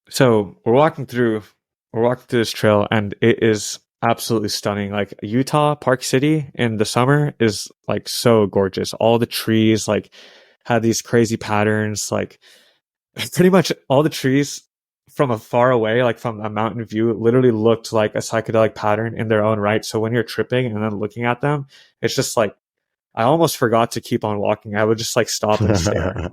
So we're walking through this trail, and it is absolutely stunning. Like Utah, Park City in the summer is like so gorgeous. All the trees like had these crazy patterns. Like pretty much all the trees from a far away, like from a mountain view, literally looked like a psychedelic pattern in their own right. So when you're tripping and then looking at them, it's just like I almost forgot to keep on walking. I would just like stop and stare.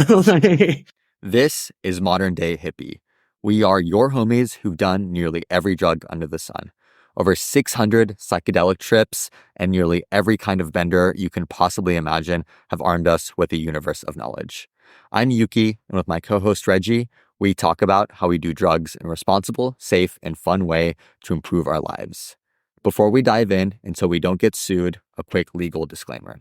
Like, This is Modern Day Hippie. We are your homies who've done nearly every drug under the sun. Over 600 psychedelic trips and nearly every kind of bender you can possibly imagine have armed us with a universe of knowledge. I'm Yuki, and with my co-host Reggie, we talk about how we do drugs in a responsible, safe, and fun way to improve our lives. Before we dive in, and so we don't get sued, a quick legal disclaimer.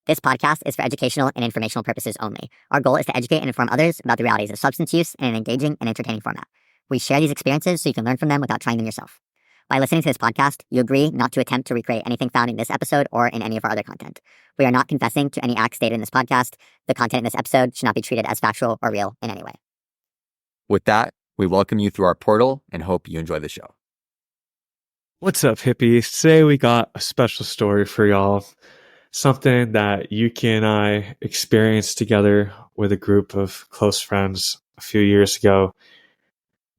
This podcast is for educational and informational purposes only. Our goal is to educate and inform others about the realities of substance use in an engaging and entertaining format. We share these experiences so you can learn from them without trying them yourself. By listening to this podcast, you agree not to attempt to recreate anything found in this episode or in any of our other content. We are not confessing to any acts stated in this podcast. The content in this episode should not be treated as factual or real in any way. With that, we welcome you through our portal and hope you enjoy the show. what's up, hippies? Today we got a special story for y'all. Something that Yuki and I experienced together with a group of close friends a few years ago.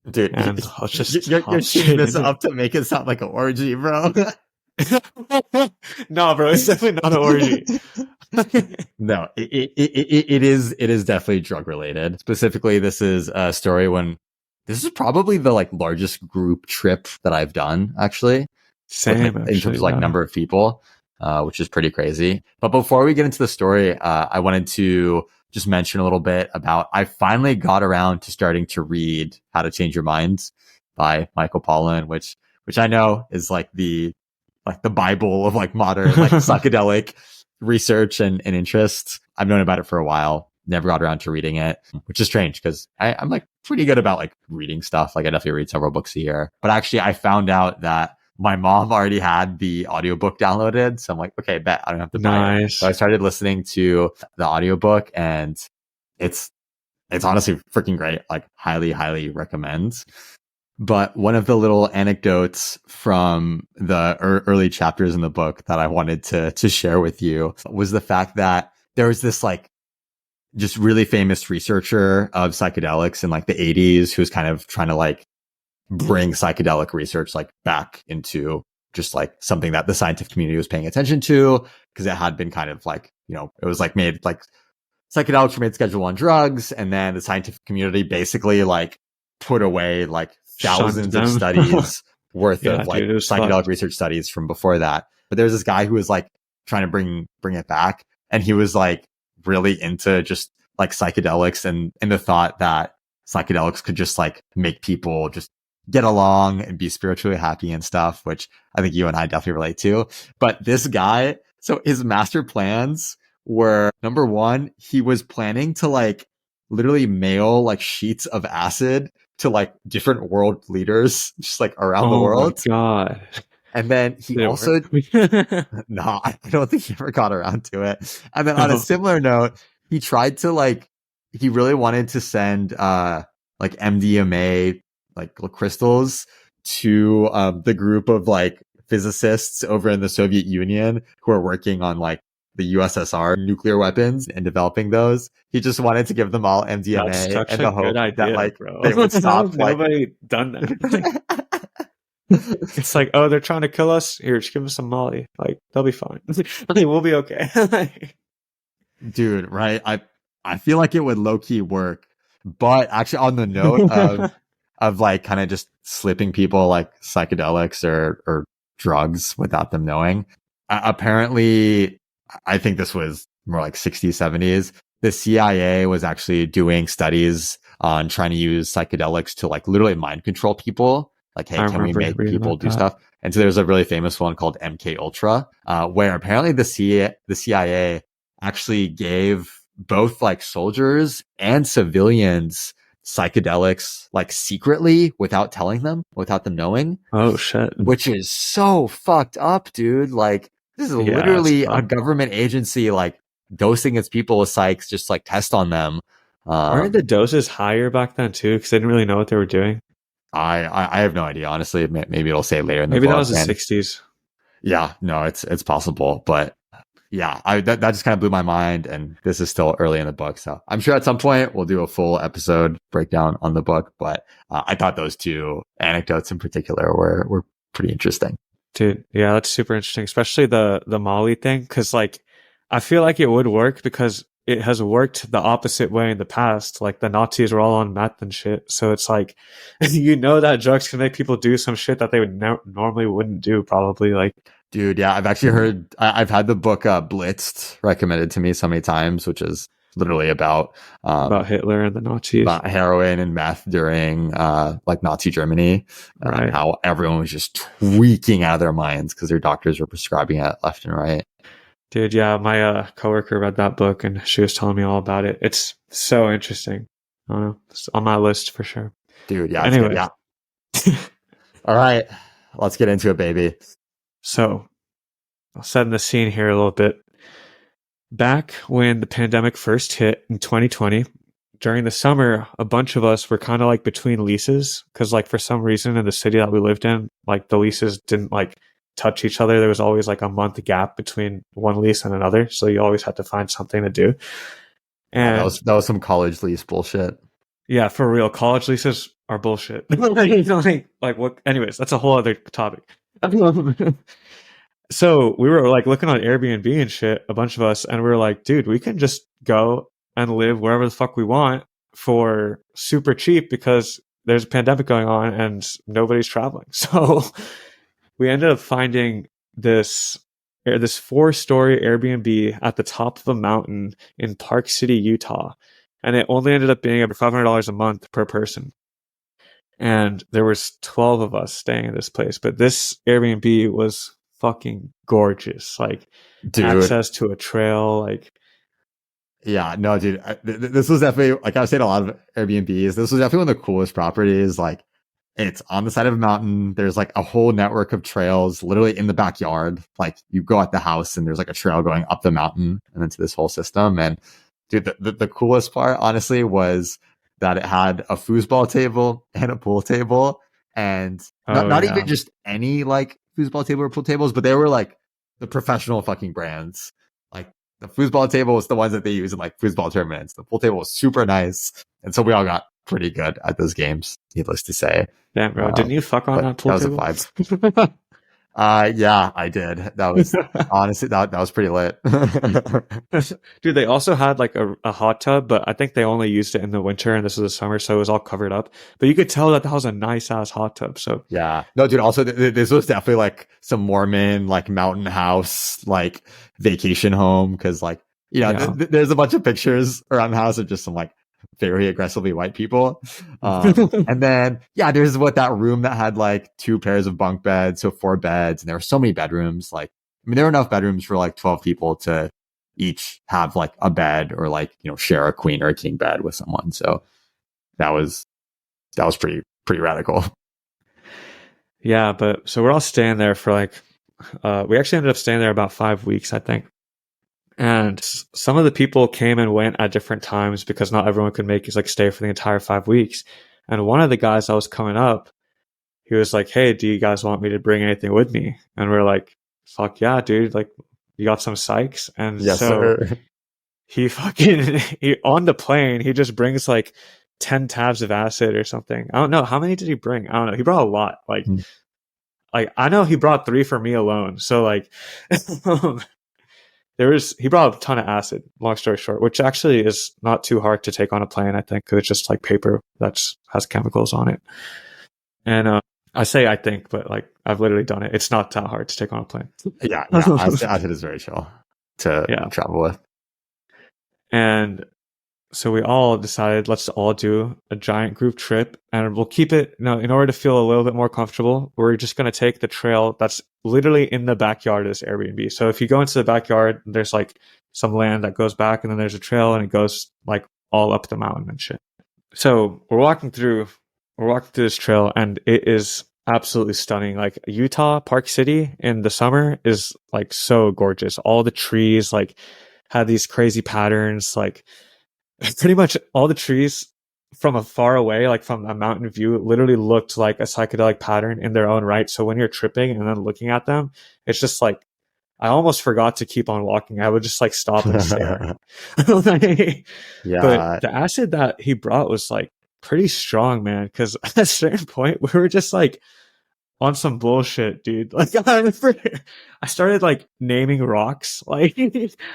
Dude, And I'll just you're hop shooting this straight up to make it sound like an orgy, bro. No, bro, it's definitely not an orgy. No, it is definitely drug related. Specifically, this is a story when this is probably the like largest group trip that I've done, actually. Same, In terms of like number of people, which is pretty crazy. But before we get into the story, I wanted to just mention a little bit about I finally got around to starting to read How to Change Your Mind by Michael Pollan, which I know is like the Bible of like modern like psychedelic research and interest. I've known about it for a while, never got around to reading it, which is strange because I'm like pretty good about like reading stuff. Like I definitely read several books a year. But actually I found out that my mom already had the audiobook downloaded. So I'm like, okay, bet I don't have to buy it. So I started listening to the audiobook and it's honestly freaking great. Like highly, highly recommend. But one of the little anecdotes from the early chapters in the book that I wanted to share with you was the fact that there was this like just really famous researcher of psychedelics in like the 80s who was kind of trying to like bring psychedelic research like back into just like something that the scientific community was paying attention to, because it had been kind of like, you know, it was like made like psychedelics were made Schedule 1 drugs, and then the scientific community basically like put away like thousands of studies worth of like psychedelic research studies from before that. But there's this guy who was like trying to bring it back, and he was like really into just like psychedelics and the thought that psychedelics could just like make people just get along and be spiritually happy and stuff, which I think you and I definitely relate to. But this guy, so his master plans were, number one, he was planning to like literally mail like sheets of acid to like different world leaders just like around the world. Oh my God. And then he also, no, I don't think he ever got around to it. And then on a similar note, he tried to like, he really wanted to send like MDMA like crystals to the group of like physicists over in the Soviet Union who are working on like the USSR nuclear weapons and developing those. He just wanted to give them all MDMA and the hope that like they would stop. Like nobody done that. It's like, oh, they're trying to kill us. Here, just give us some Molly. Like they'll be fine. We'll be okay. Dude, right? I feel like it would low key work, but actually on the note of like kind of just slipping people like psychedelics or drugs without them knowing. Apparently, I think this was more like 60s, 70s. The CIA was actually doing studies on trying to use psychedelics to like literally mind control people. Like, hey, can we make people do stuff? And so there's a really famous one called MK Ultra, where apparently the CIA actually gave both like soldiers and civilians psychedelics like secretly without telling them, without them knowing. Oh shit. Which is so fucked up, dude. Like this is literally a government agency like dosing its people with psychs just like test on them. Aren't the doses higher back then too? Because they didn't really know what they were doing. I have no idea, honestly. Maybe it'll say later in the Maybe that book. was the And 60s. yeah, no, it's possible, but yeah, that just kind of blew my mind. And this is still early in the book, so I'm sure at some point we'll do a full episode breakdown on the book. But I thought those two anecdotes in particular were pretty interesting. Dude, yeah, that's super interesting, especially the Molly thing, because like I feel like it would work because it has worked the opposite way in the past. Like the Nazis were all on meth and shit, so it's like you know that drugs can make people do some shit that they would normally wouldn't do, probably. Like, Dude, yeah, I've actually heard. I've had the book Blitzed recommended to me so many times, which is literally about Hitler and the Nazis, about heroin and meth during like Nazi Germany, right? And how everyone was just tweaking out of their minds because their doctors were prescribing it left and right. Dude, yeah, my coworker read that book and she was telling me all about it. It's so interesting. I don't know, it's on my list for sure. Dude, yeah. Anyway, yeah. All right, let's get into it, baby. So, I'll set in the scene here a little bit. Back when the pandemic first hit in 2020, during the summer, a bunch of us were kind of like between leases because, like, for some reason in the city that we lived in, like the leases didn't like touch each other. There was always like a month gap between one lease and another, so you always had to find something to do. And that was some college lease bullshit. Yeah, for real, college leases are bullshit. like what? Anyways, that's a whole other topic. So we were like looking on Airbnb and shit, a bunch of us, and we were like, dude, we can just go and live wherever the fuck we want for super cheap because there's a pandemic going on and nobody's traveling. So we ended up finding this 4-story Airbnb at the top of a mountain in Park City, Utah. And it only ended up being about $500 a month per person. And there was 12 of us staying in this place. But this Airbnb was fucking gorgeous. Like, dude, access to a trail, like... Yeah, no, dude. This was definitely, like I've seen a lot of Airbnbs, this was definitely one of the coolest properties. Like, it's on the side of a mountain. There's like a whole network of trails literally in the backyard. Like, you go at the house and there's like a trail going up the mountain and into this whole system. And dude, the coolest part, honestly, was that it had a foosball table and a pool table, and not even just any like foosball table or pool tables, but they were like the professional fucking brands. Like, the foosball table was the ones that they use in like foosball tournaments. The pool table was super nice, and so we all got pretty good at those games, needless to say. Damn, bro, didn't you fuck on that pool table? That was a vibe. Yeah, I did. That was honestly that was pretty lit. Dude, they also had like a hot tub, but I think they only used it in the winter and this was the summer, so it was all covered up. But you could tell that was a nice ass hot tub. So yeah, no, dude. Also, this was definitely like some Mormon like mountain house like vacation home because like there's a bunch of pictures around the house of just some like very aggressively white people. And then, yeah, there's that room that had like 2 pairs of bunk beds, so 4 beds. And there were so many bedrooms. Like, I mean, there were enough bedrooms for like 12 people to each have like a bed or like, share a queen or a king bed with someone. So that was pretty radical. Yeah. But so we're all staying there for like, we actually ended up staying there about 5 weeks, I think. And some of the people came and went at different times because not everyone could stay for the entire 5 weeks. And one of the guys that was coming up, he was like, "Hey, do you guys want me to bring anything with me?" And we're like, "Fuck yeah, dude. Like, you got some Sykes?" And yes, so sir. he on the plane, he just brings like 10 tabs of acid or something. I don't know. How many did he bring? I don't know. He brought a lot. Like I know he brought 3 for me alone. So like, he brought a ton of acid, long story short, which actually is not too hard to take on a plane, I think, because it's just like paper that has chemicals on it. And I say I think, but like I've literally done it. It's not that hard to take on a plane. Yeah, acid is very chill to travel with. And so we all decided, let's all do a giant group trip, and we'll keep it, in order to feel a little bit more comfortable, we're just going to take the trail that's literally in the backyard of this Airbnb. So if you go into the backyard, there's like some land that goes back, and then there's a trail, and it goes like all up the mountain and shit. So we're walking through this trail, and it is absolutely stunning. Like, Utah, Park City in the summer is like so gorgeous. All the trees like had these crazy patterns. Like, pretty much all the trees from a far away, like from a mountain view, literally looked like a psychedelic pattern in their own right. So when you're tripping and then looking at them, it's just like I almost forgot to keep on walking. I would just like stop and stare. Like, but Yeah. the acid that he brought was like pretty strong, man. Because at a certain point, we were just like on some bullshit, dude. Like I started like naming rocks, like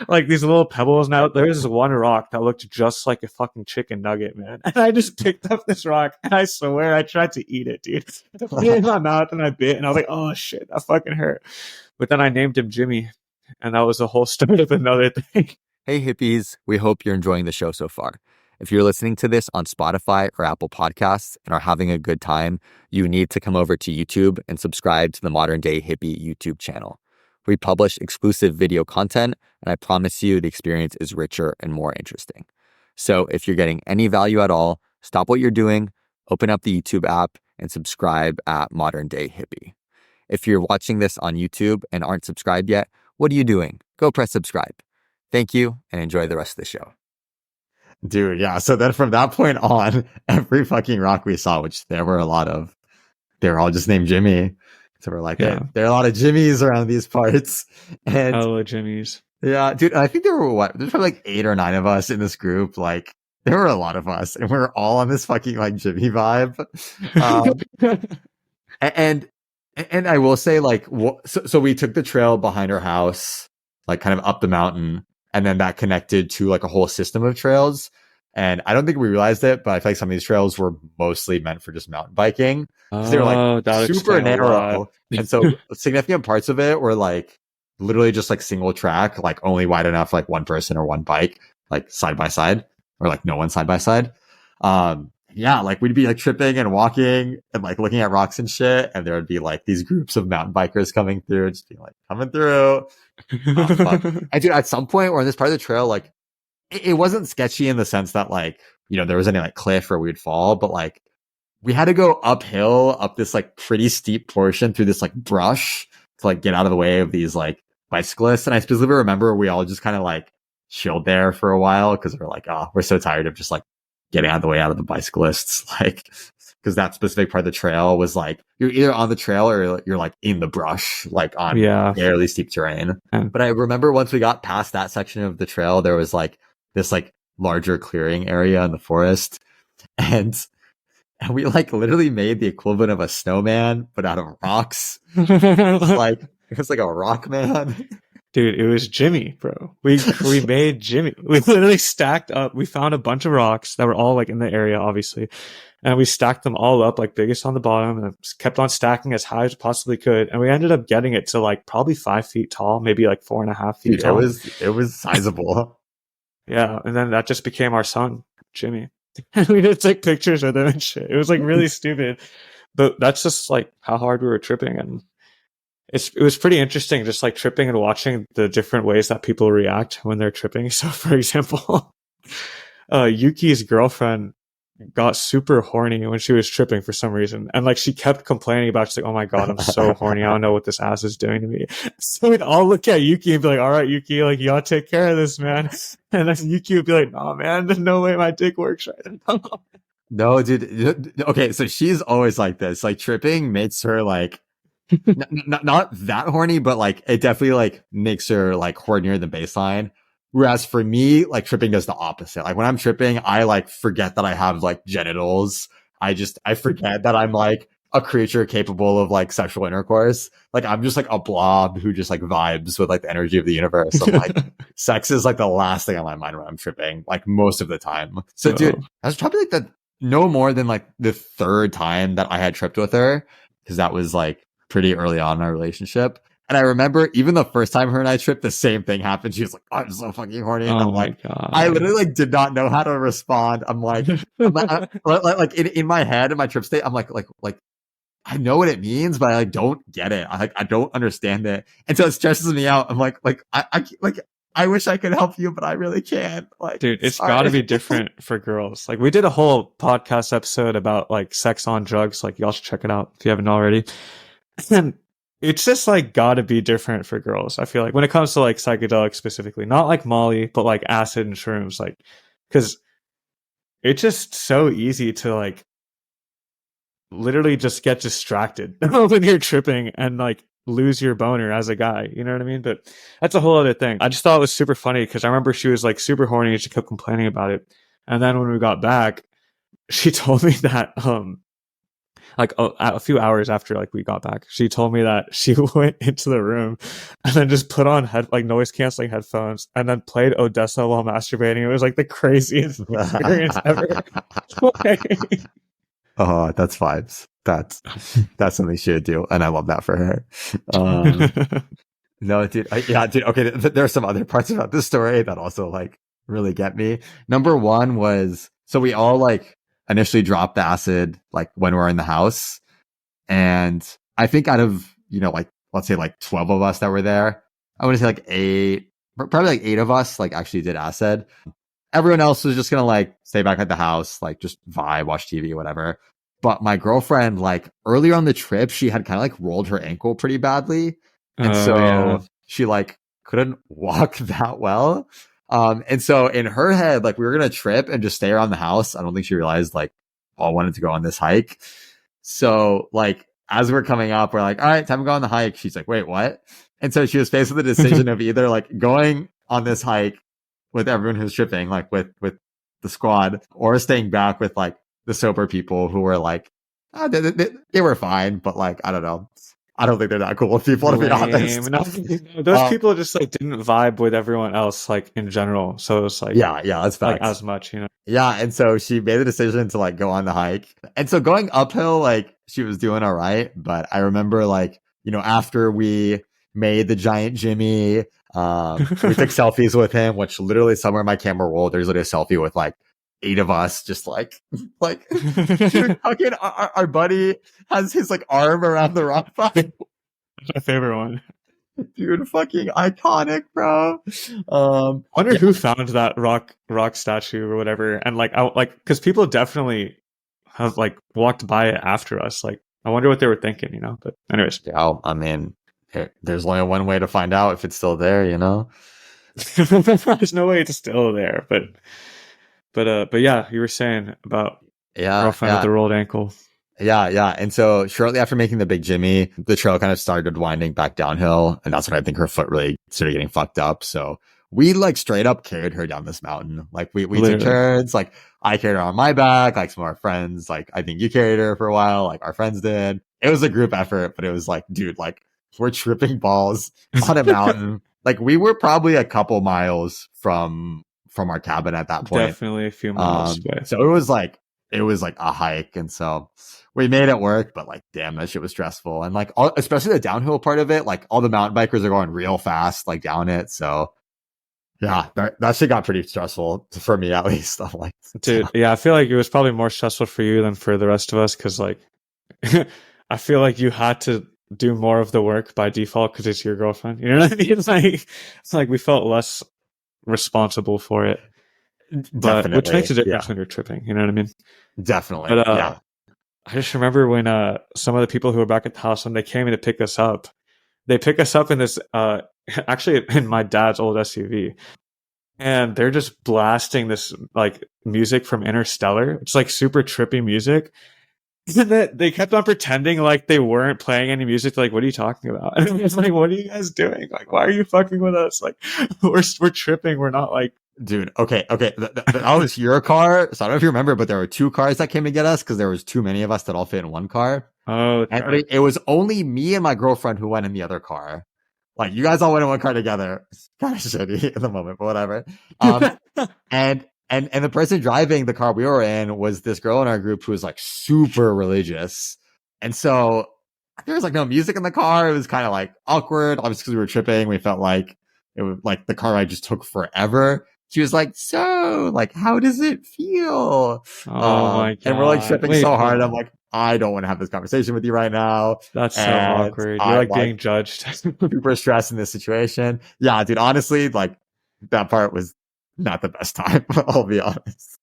like these little pebbles. Now there's this one rock that looked just like a fucking chicken nugget, man. And I just picked up this rock, and I swear I tried to eat it, dude. I put it in my mouth and I bit, and I was like, "Oh shit, that fucking hurt." But then I named him Jimmy, and that was the whole start of another thing. Hey, hippies. We hope you're enjoying the show so far. If you're listening to this on Spotify or Apple Podcasts and are having a good time, you need to come over to YouTube and subscribe to the Modern Day Hippie YouTube channel. We publish exclusive video content, and I promise you the experience is richer and more interesting. So if you're getting any value at all, stop what you're doing, open up the YouTube app, and subscribe at Modern Day Hippie. If you're watching this on YouTube and aren't subscribed yet, what are you doing? Go press subscribe. Thank you, and enjoy the rest of the show. Dude, yeah. So then from that point on, every fucking rock we saw, which there were a lot of, they were all just named Jimmy. So we're like, Yeah. there are a lot of Jimmys around these parts. And Hello, Jimmy's. yeah, dude, I think there were there's probably like 8 or 9 of us in this group. Like, there were a lot of us, and we were all on this fucking like Jimmy vibe. And I will say, like, so we took the trail behind our house, like kind of up the mountain, and then that connected to like a whole system of trails. And I don't think we realized it, but I feel like some of these trails were mostly meant for just mountain biking. They were like super narrow. And so significant parts of it were like literally just like single track, like only wide enough, like one person or one bike, like side by side, or like no one side by side. Yeah, like we'd be like tripping and walking and like looking at rocks and shit. And there would be like these groups of mountain bikers coming through, just being like, coming through. Oh, fuck. And dude, at some point or in this part of the trail, like it wasn't sketchy in the sense that like, you know, there was any like cliff where we'd fall, but like we had to go uphill up this like pretty steep portion through this like brush to like get out of the way of these like bicyclists. And I specifically remember we all just kind of like chilled there for a while because we're like, oh, we're so tired of just like getting out of the way out of the bicyclists. Like, because that specific part of the trail was like, you're either on the trail or you're like in the brush, like on fairly steep terrain. But I remember once we got past that section of the trail, there was like this like larger clearing area in the forest. And we like literally made the equivalent of a snowman, but out of rocks. It was like a rock man. Dude, it was Jimmy, bro. We made Jimmy. We literally stacked up. We found a bunch of rocks that were all like in the area, obviously. And we stacked them all up, like biggest on the bottom, and kept on stacking as high as possibly could. And we ended up getting it to like probably 5 feet tall, maybe like 4.5 feet Dude, tall. It was sizable. Yeah. And then that just became our son, Jimmy. And we just take pictures with him and shit. It was like really stupid. But that's just like how hard we were tripping. And it was pretty interesting just like tripping and watching the different ways that people react when they're tripping. So for example, Yuki's girlfriend got super horny when she was tripping for some reason. And like she kept complaining about, she's like, oh my God, I'm so horny. I don't know what this ass is doing to me. So we'd all look at Yuki and be like, all right, Yuki, like you gotta take care of this, man. And then Yuki would be like, nah, man, there's no way my dick works right now. No, dude. Okay, so she's always like this. Like tripping makes her like not that horny, but like it definitely like makes her like hornier than baseline. Whereas for me, like tripping does the opposite. Like when I'm tripping, I like forget that I have like genitals. I forget that I'm like a creature capable of like sexual intercourse. Like I'm just like a blob who just like vibes with like the energy of the universe. I'm like sex is like the last thing on my mind when I'm tripping, like most of the time. So dude, that's probably like no more than like the 3rd time that I had tripped with her, because that was like pretty early on in our relationship. And I remember even the first time her and I tripped, the same thing happened. She was like, I'm so fucking horny. And I'm like, God. I literally like did not know how to respond. I'm like, like in my head, in my trip state, I'm like, I know what it means, but I like don't get it. I don't understand it. And so it stresses me out. I'm like, I wish I could help you, but I really can't. Like, dude, it's got to be different for girls. Like, we did a whole podcast episode about like sex on drugs. Like, y'all should check it out if you haven't already. And it's just like got to be different for girls. I feel like when it comes to like psychedelics specifically, not like Molly, but like acid and shrooms. Like, because it's just so easy to like literally just get distracted when you're tripping and like lose your boner as a guy, you know what I mean? But that's a whole other thing. I just thought it was super funny because I remember she was like super horny and she kept complaining about it. And then when we got back, she told me that like a few hours after like we got back, she told me that she went into the room and then just put on like noise canceling headphones and then played Odessa while masturbating. It was like the craziest experience ever. Oh, that's vibes. That's something she would do, and I love that for her. No, dude. Yeah, dude. Okay, there are some other parts about this story that also like really get me. Number one was, so we all like initially dropped the acid like when we're in the house, and I think out of, you know, like let's say like 12 of us that were there, I would say like probably like 8 of us like actually did acid. Everyone else was just gonna like stay back at the house, like just vibe, watch TV, whatever. But my girlfriend, like earlier on the trip, she had kind of like rolled her ankle pretty badly. And so yeah. she like couldn't walk that well. And so in her head, like we were going to trip and just stay around the house. I don't think she realized like all wanted to go on this hike. So like as we're coming up, we're like, all right, time to go on the hike. She's like, wait, what? And so she was faced with the decision of either like going on this hike with everyone who's tripping, like with the squad, or staying back with like the sober people who were like, they were fine, but like, I don't know. I don't think they're that cool with people, to be honest. No, those people just like didn't vibe with everyone else, like in general. So it's like, yeah, that's facts. Like as much, you know. Yeah, and so she made the decision to like go on the hike. And so going uphill, like she was doing all right. But I remember like, you know, after we made the giant Jimmy, we took selfies with him, which literally somewhere in my camera roll, there's literally a selfie with like 8 of us, just like dude, fucking our buddy has his like arm around the rock fight. My favorite one. Dude, fucking iconic, bro. I wonder who found that rock statue or whatever, and like, because people definitely have like walked by it after us. Like, I wonder what they were thinking, you know. But anyways, yeah, I mean, there's only one way to find out if it's still there, you know. There's no way it's still there, but yeah, you were saying about girlfriend with the rolled ankle. Yeah. And so shortly after making the big Jimmy, the trail kind of started winding back downhill. And that's when I think her foot really started getting fucked up. So we like straight up carried her down this mountain. Like we took turns. Like I carried her on my back, like some of our friends. Like I think you carried her for a while, like our friends did. It was a group effort, but it was like, dude, like we're tripping balls on a mountain. Like we were probably a couple miles from our cabin at that point. Definitely a few miles away. So it was like a hike. And so we made it work, but like, damn, that shit was stressful. And like, especially the downhill part of it, like all the mountain bikers are going real fast, like down it. So yeah, that shit got pretty stressful for me, at least. I'm like, dude, yeah, I feel like it was probably more stressful for you than for the rest of us. Cause like, I feel like you had to do more of the work by default because it's your girlfriend. You know what I mean? It's like we felt less responsible for it. But which makes a difference when you're tripping, you know what I mean? Definitely. But yeah. I just remember when some of the people who were back at the house, when they came in to pick us up, they pick us up in this actually in my dad's old SUV, and they're just blasting this like music from Interstellar. It's like super trippy music. And they kept on pretending like they weren't playing any music. Like, what are you talking about? And it's like, what are you guys doing? Like, why are you fucking with us? Like, we're tripping. We're not like, dude. Okay. That was your car. So I don't know if you remember, but there were 2 cars that came to get us because there was too many of us that all fit in one car. Oh, and it was only me and my girlfriend who went in the other car. Like you guys all went in one car together. It's kind of shitty in the moment, but whatever. And the person driving the car we were in was this girl in our group who was like super religious. And so there was like no music in the car. It was kind of like awkward. Obviously, because we were tripping, we felt like it was like the car ride just took forever. She was like, so like, how does it feel? Oh my God. And we're like tripping so hard. I'm like, I don't want to have this conversation with you right now. That's so awkward. You're like being judged. Super stressed in this situation. Yeah, dude, honestly, like that part was not the best time. I'll be honest.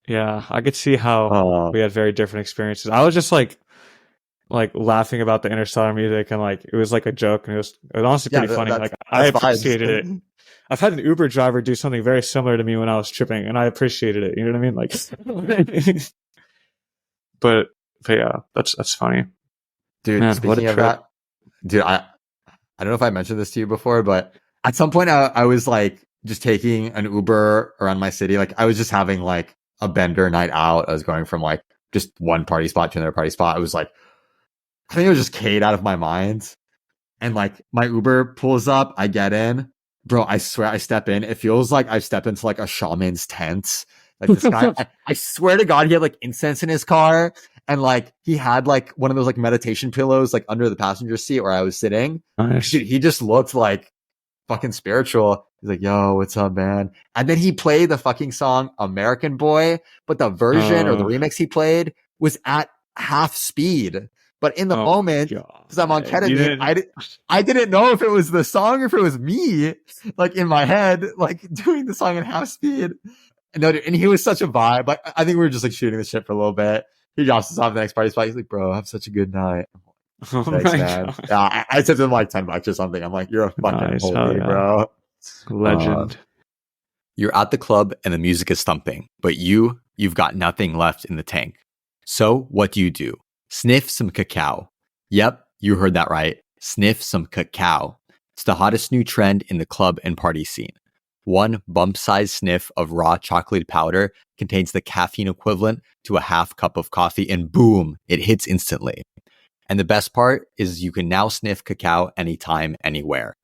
Yeah, I could see how we had very different experiences. I was just like, like laughing about the Interstellar music, and like it was like a joke, and it was honestly pretty funny. Like I appreciated it. I've had an Uber driver do something very similar to me when I was tripping, and I appreciated it. You know what I mean? Like, but yeah, that's funny. Dude, Man, speaking of that, dude, I don't know if I mentioned this to you before, but at some point I was like just taking an Uber around my city. Like I was just having like a bender night out. I was going from like just one party spot to another party spot. I was like, I think it was just K'd out of my mind. And like my Uber pulls up, I get in. Bro, I swear I step in. It feels like I've stepped into like a shaman's tent. Like this guy, I swear to God, he had like incense in his car. And like he had like one of those like meditation pillows like under the passenger seat where I was sitting. nice. Dude, he just looked like fucking spiritual. He's like, yo, what's up, man? And then he played the fucking song American Boy, but the version or the remix he played was at half speed. But in the moment, because I'm on ketamine, I didn't know if it was the song or if it was me, like in my head, like doing the song at half speed. And he was such a vibe. Like I think we were just like shooting the shit for a little bit. He drops us off at the next party spot. He's like, bro, have such a good night. Oh thanks, man. Yeah, I tipped him like $10 or something. I'm like, you're a fucking homie, bro. Legend. You're at the club and the music is thumping, but you've got nothing left in the tank. So what do? Sniff some cacao. Yep, you heard that right. Sniff some cacao. It's the hottest new trend in the club and party scene. One bump-sized sniff of raw chocolate powder contains the caffeine equivalent to a half cup of coffee, and boom, it hits instantly. And the best part is you can now sniff cacao anytime, anywhere.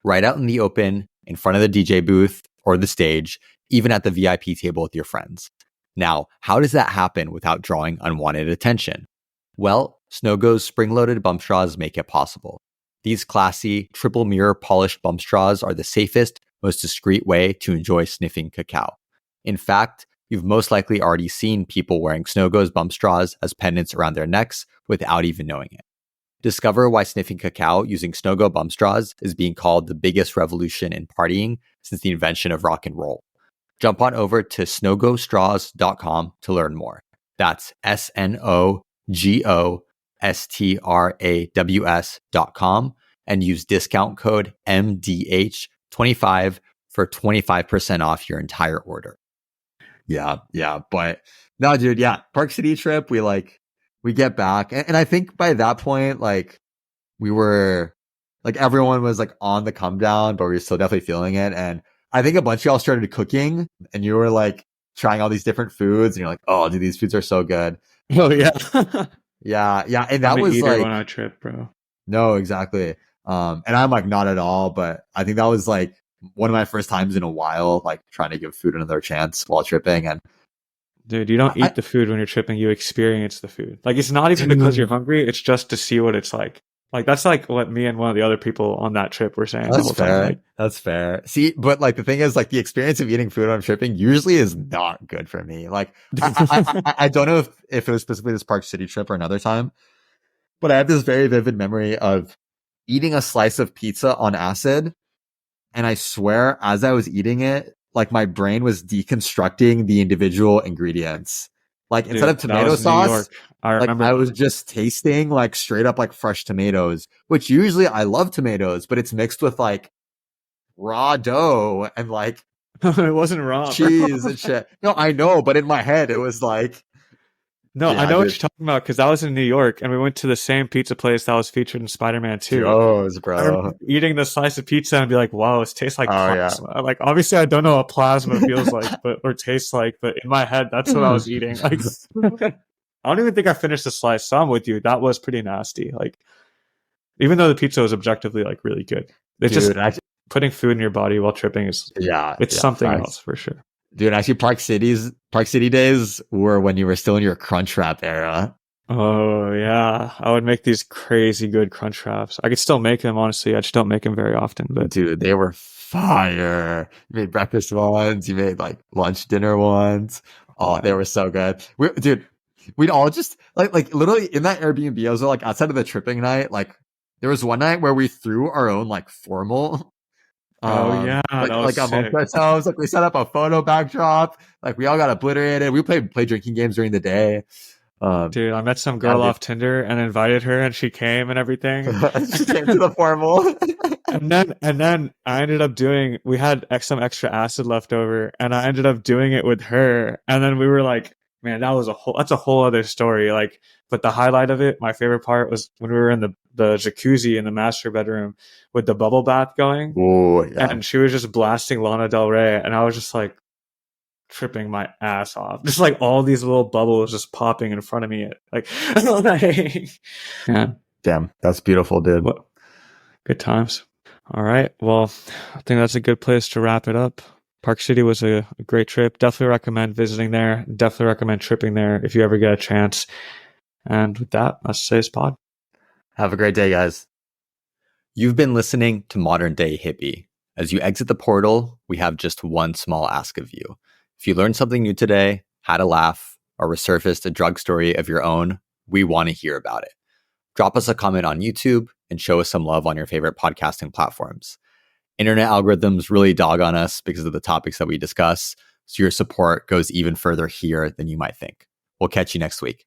Right out in the open, in front of the DJ booth or the stage, even at the VIP table with your friends. Now, how does that happen without drawing unwanted attention? Well, Snogo's spring-loaded bump straws make it possible. These classy, triple mirror polished bump straws are the safest, most discreet way to enjoy sniffing cacao. In fact, you've most likely already seen people wearing Snogo's bump straws as pendants around their necks without even knowing it. Discover why sniffing cacao using Snogo bump straws is being called the biggest revolution in partying since the invention of rock and roll. Jump on over to snogostraws.com to learn more. That's SNOGOSTRAWS.com and use discount code MDH25 for 25% off your entire order. Yeah. But no, dude, yeah. Park City trip, we get back. And I think by that point, like we were like everyone was like on the come down, but we were still definitely feeling it. And I think a bunch of y'all started cooking and you were like trying all these different foods and you're like, oh, dude, these foods are so good. Oh yeah. Yeah. And that was like on a trip, bro. No, exactly. And I'm like not at all, but I think that was like one of my first times in a while, like trying to give food another chance while tripping. And dude, you don't eat the food when you're tripping, you experience the food. Like it's not even because you're hungry, it's just to see what it's like. Like that's like what me and one of the other people on that trip were saying the whole time. Like, that's fair. See, but like the thing is, like the experience of eating food when I'm tripping usually is not good for me. Like I don't know if it was specifically this Park City trip or another time, but I have this very vivid memory of eating a slice of pizza on acid. And I swear, as I was eating it, like my brain was deconstructing the individual ingredients. Like dude, instead of tomato sauce, I was just tasting like straight up like fresh tomatoes, which usually I love tomatoes, but it's mixed with like raw dough and like it wasn't raw cheese and shit. No, I know, but in my head it was like no, yeah, I know what you're talking about because I was in New York and we went to the same pizza place that was featured in Spider-Man 2. Gross, bro. Eating the slice of pizza and be like, wow, it tastes like plasma. Yeah. Like, obviously, I don't know what plasma feels like or tastes like, but in my head, that's what I was eating. Like, I don't even think I finished the slice, so I'm with you. That was pretty nasty. Like, even though the pizza was objectively, like, really good. It's just putting food in your body while tripping is something else for sure. Dude, actually, Park City days were when you were still in your crunch wrap era. Oh, yeah. I would make these crazy good crunch wraps. I could still make them, honestly. I just don't make them very often. But dude, they were fire. You made breakfast ones. You made like lunch, dinner ones. Oh, they were so good. We'd all just like literally in that Airbnb, I was like outside of the tripping night, like there was one night where we threw our own like formal. Like amongst ourselves, like we set up a photo backdrop, like we all got obliterated. We played drinking games during the day. Dude, I met some girl off Tinder and invited her, and she came and everything. She came to the formal. And then I ended up doing. We had some extra acid left over, and I ended up doing it with her. And then we were like, man, that's a whole other story. Like, but the highlight of it, my favorite part, was when we were in the jacuzzi in the master bedroom with the bubble bath going. Oh, yeah. And she was just blasting Lana Del Rey, and I was just like tripping my ass off. Just like all these little bubbles just popping in front of me. Like, yeah. Damn, that's beautiful, dude. What good times. All right. Well, I think that's a good place to wrap it up. Park City was a great trip. Definitely recommend visiting there. Definitely recommend tripping there if you ever get a chance. And with that, that's today's pod. Have a great day, guys. You've been listening to Modern Day Hippie. As you exit the portal, we have just one small ask of you. If you learned something new today, had a laugh, or resurfaced a drug story of your own, we want to hear about it. Drop us a comment on YouTube and show us some love on your favorite podcasting platforms. Internet algorithms really dog on us because of the topics that we discuss, so your support goes even further here than you might think. We'll catch you next week.